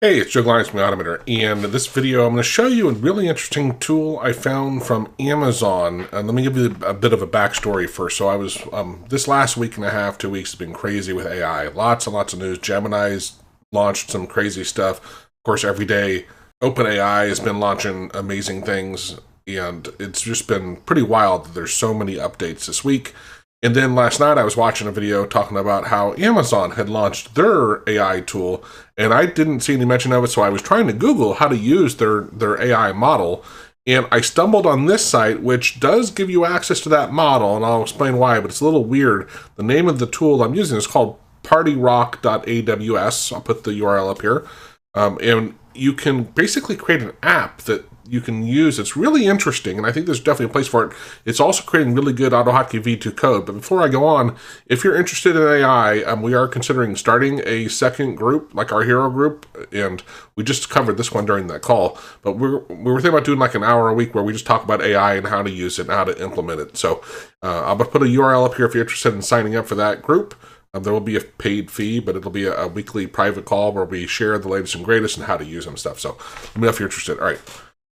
Hey, it's Glines, the the-automator, and in this video I'm going to show you a really interesting tool I found from Amazon. And let me give you a bit of a backstory first. So I was, this last week and a half, 2 weeks has been crazy with AI. Lots and lots of news. Gemini's launched some crazy stuff. Of course, every day OpenAI has been launching amazing things, and it's just been pretty wild that there's so many updates this week. And then last night I was watching a video talking about how Amazon had launched their AI tool, and I didn't see any mention of it, so I was trying to Google how to use their AI model, and I stumbled on this site, which does give you access to that model, and I'll explain why, but it's a little weird. The name of the tool I'm using is called PartyRock AWS. I'll put the URL up here. And you can basically create an app that you can use. It's really interesting, and I think there's definitely a place for it. It's also creating really good AutoHotkey v2 code. But before I go on, if you're interested in AI, we are considering starting a second group, like our hero group, and we just covered this one during that call. But we were thinking about doing like an hour a week where we just talk about AI and how to use it and how to implement it. So I'll put a URL up here if you're interested in signing up for that group. There will be a paid fee, but it'll be a weekly private call where we share the latest and greatest and how to use them stuff. So let me know if you're interested. All right,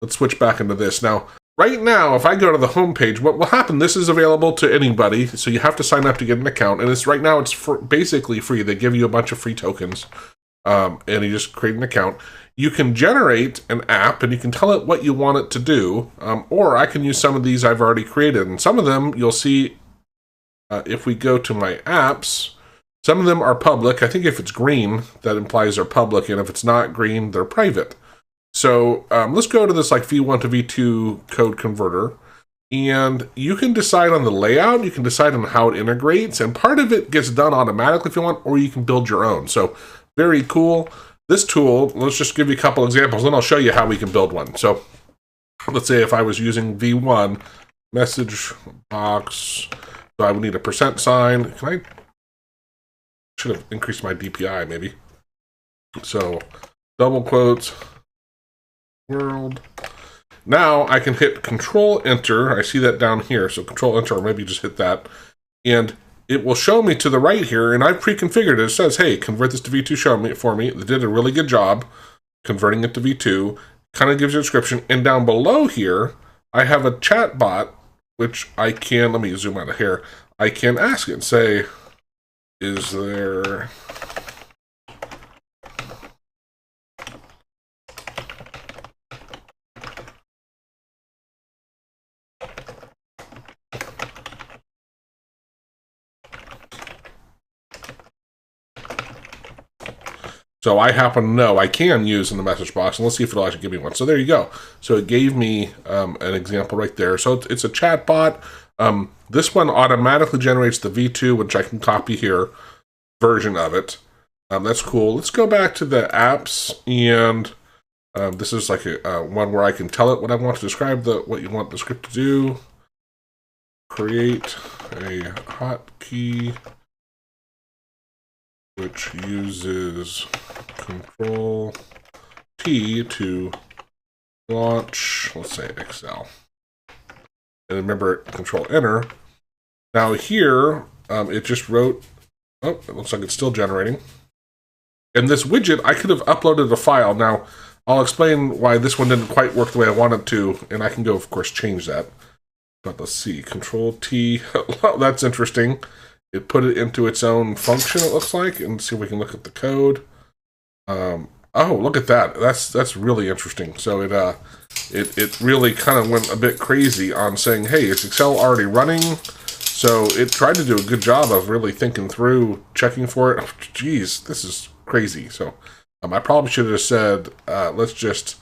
let's switch back into this. Now, right now, if I go to the home page, what will happen, this is available to anybody, so you have to sign up to get an account. And right now, it's basically free. They give you a bunch of free tokens, and you just create an account. You can generate an app, and you can tell it what you want it to do, or I can use some of these I've already created. And some of them, you'll see, if we go to my apps, some of them are public. I think if it's green, that implies they're public, and if it's not green, they're private. So let's go to this like V1 to V2 code converter, and you can decide on the layout, you can decide on how it integrates, and part of it gets done automatically if you want, or you can build your own. So very cool. This tool, let's just give you a couple examples, then I'll show you how we can build one. So let's say if I was using V1, message box, so I would need a %sign. Can I? Should have increased my DPI, maybe. So, double quotes, world. Now I can hit Control-Enter. I see that down here. So Control-Enter, or maybe just hit that. And it will show me to the right here, and I've pre-configured it. It says, hey, convert this to V2 for me. They did a really good job converting it to V2. Kind of gives you a description. And down below here, I have a chatbot, which I can, let me zoom out of here. I can ask it and say, is there so I happen to know I can use in the message box, and let's see if it'll actually give me one. So there you go. So it gave me an example right there. So it's a chatbot. This one automatically generates the V2, which I can copy here, version of it. That's cool. Let's go back to the apps, and this is like one where I can tell it what I want to describe, what you want the script to do. Create a hotkey which uses Control-T to launch, let's say Excel. And remember, Control-Enter. Now here, it just wrote, oh, it looks like it's still generating. And this widget, I could have uploaded a file. Now, I'll explain why this one didn't quite work the way I wanted to, and I can go, of course, change that. But let's see, Control-T, that's interesting. It put it into its own function, it looks like, and see if we can look at the code. Oh, look at that. That's really interesting. So it really kind of went a bit crazy on saying, hey, is Excel already running? So it tried to do a good job of really thinking through, checking for it. Oh, geez, this is crazy. So I probably should have said, let's just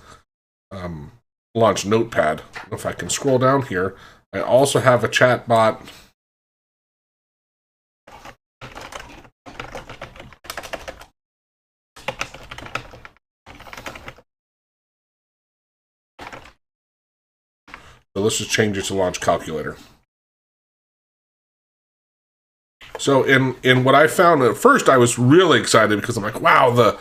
launch Notepad. If I can scroll down here, I also have a chatbot. So let's just change it to launch calculator. So in what I found at first, I was really excited because I'm like, wow,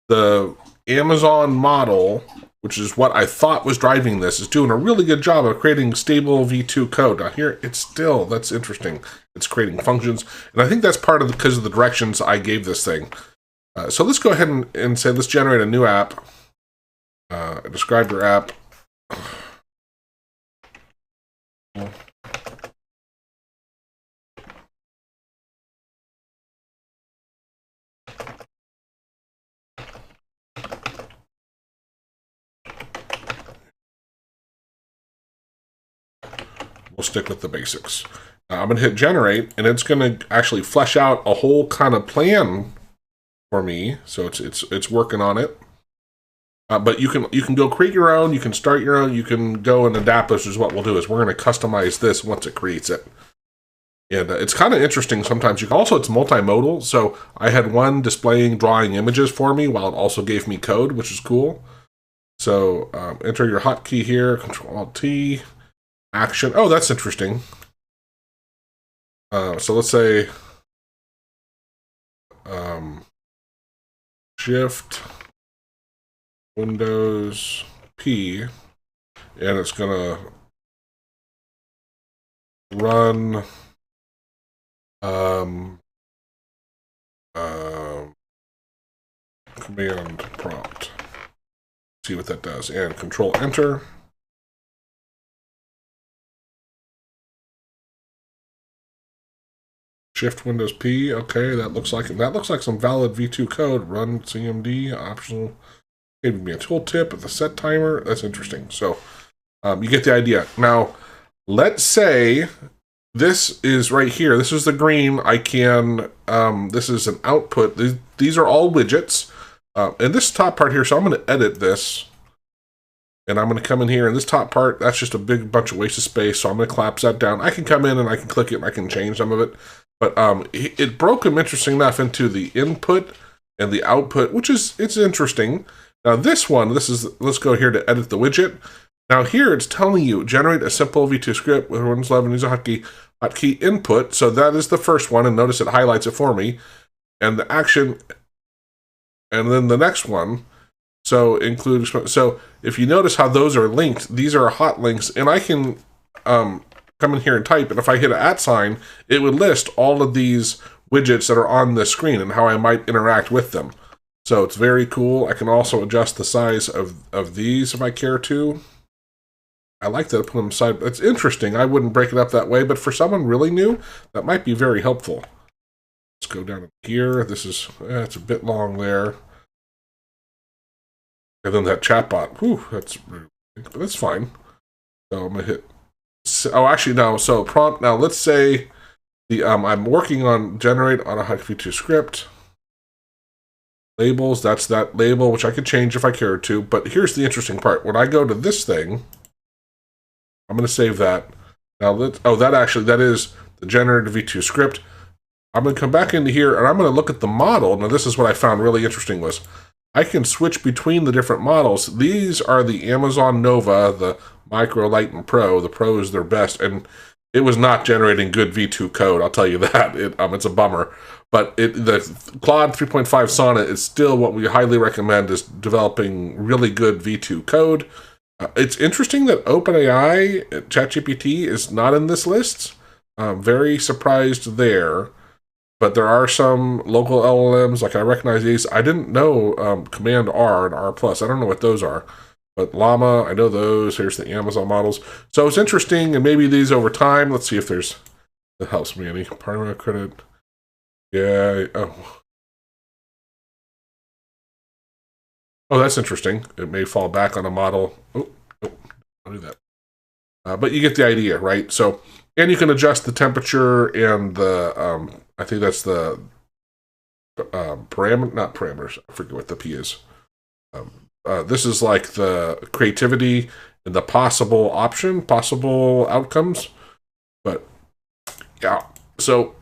the Amazon model, which is what I thought was driving this, is doing a really good job of creating stable V2 code. Now here, it's still, that's interesting. It's creating functions. And I think that's part of because of the directions I gave this thing. So let's go ahead and say, let's generate a new app. Describe your app. We'll stick with the basics. I'm going to hit generate, and it's going to actually flesh out a whole kind of plan for me. So it's working on it. But you can go create your own. You can start your own. You can go and adapt, which is what we'll do. Is we're going to customize this once it creates it. And it's kind of interesting sometimes. You can also, it's multimodal. So I had one displaying drawing images for me while it also gave me code, which is cool. So enter your hotkey here, Control-Alt-T. Action. Oh, that's interesting. So let's say Shift Windows P, and it's gonna run command prompt. See what that does, and Control Enter. Shift Windows P. Okay, that looks like some valid V2 code. Run CMD optional. Gave me a tooltip at the set timer. That's interesting. So you get the idea. Now, let's say this is right here. This is the green. I can. This is an output. These are all widgets. And this top part here. So I'm going to edit this. And I'm going to come in here, and this top part, that's just a big bunch of waste of space, so I'm going to collapse that down. I can come in and I can click it and I can change some of it. But it broke them, interesting enough, into the input and the output, which is, it's interesting. Now this one, let's go here to edit the widget. Now here it's telling you, generate a simple V2 script with Windows 11 user hotkey input. So that is the first one, and notice it highlights it for me. And the action, and then the next one, so include, so if you notice how those are linked, these are hot links, and I can come in here and type, and if I hit an @ sign, it would list all of these widgets that are on the screen and how I might interact with them. So it's very cool. I can also adjust the size of these if I care to. I like that I put them side. It's interesting. I wouldn't break it up that way, but for someone really new, that might be very helpful. Let's go down here. This is, it's a bit long there. And then that chatbot, whew, but that's fine. So I'm gonna hit, oh, actually no, so prompt, now let's say I'm working on generate AutoHotkey V2 script. Labels, that's that label, which I could change if I cared to, but here's the interesting part. When I go to this thing, I'm gonna save that. Now that is the generated V2 script. I'm gonna come back into here and I'm gonna look at the model. Now this is what I found really interesting was, I can switch between the different models. These are the Amazon Nova, the Micro, Lite, and Pro. The Pro is their best, and it was not generating good V2 code, I'll tell you that. It's a bummer. But the Claude 3.5 Sonnet is still what we highly recommend is developing really good V2 code. It's interesting that OpenAI, ChatGPT, is not in this list. Very surprised there. But there are some local LLMs, like I recognize these. I didn't know Command R and R+. I don't know what those are. But Llama, I know those. Here's the Amazon models. So it's interesting, and maybe these over time. Let's see if that helps me any. PartyRock credit. Yeah. Oh, that's interesting. It may fall back on a model. Oh, don't do that. But you get the idea, right? So, and you can adjust the temperature and the, I think that's the not parameters. I forget what the P is. This is like the creativity and the possible outcomes. But yeah, so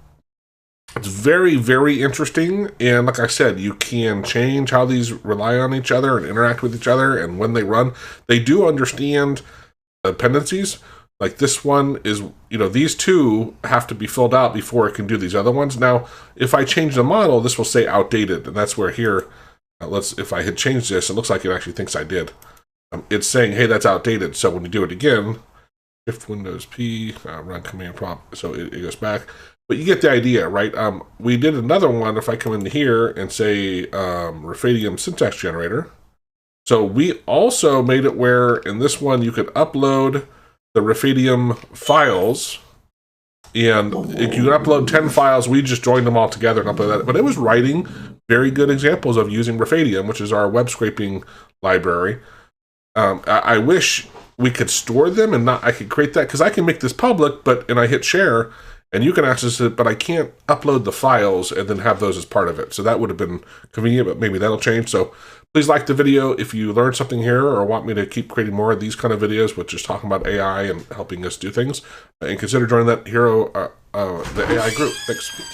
it's very, very interesting. And like I said, you can change how these rely on each other and interact with each other. And when they run, they do understand dependencies. Like this one is, these two have to be filled out before it can do these other ones. Now, if I change the model, this will say outdated. And that's where here, if I had changed this, it looks like it actually thinks I did. It's saying, hey, that's outdated. So when you do it again, Shift Windows P, run command prompt, so it goes back. But you get the idea, right? We did another one. If I come in here and say Refadium syntax generator, so we also made it where in this one you could upload the Refadium files, and if you could upload 10 files, we just joined them all together and upload that. But it was writing very good examples of using Refadium, which is our web scraping library. I wish we could store them and I could create that, because I can make this public, and I hit share and you can access it, but I can't upload the files and then have those as part of it. So that would have been convenient, but maybe that'll change. So please like the video if you learned something here or want me to keep creating more of these kind of videos, which is talking about AI and helping us do things. And consider joining that the AI group. Thanks.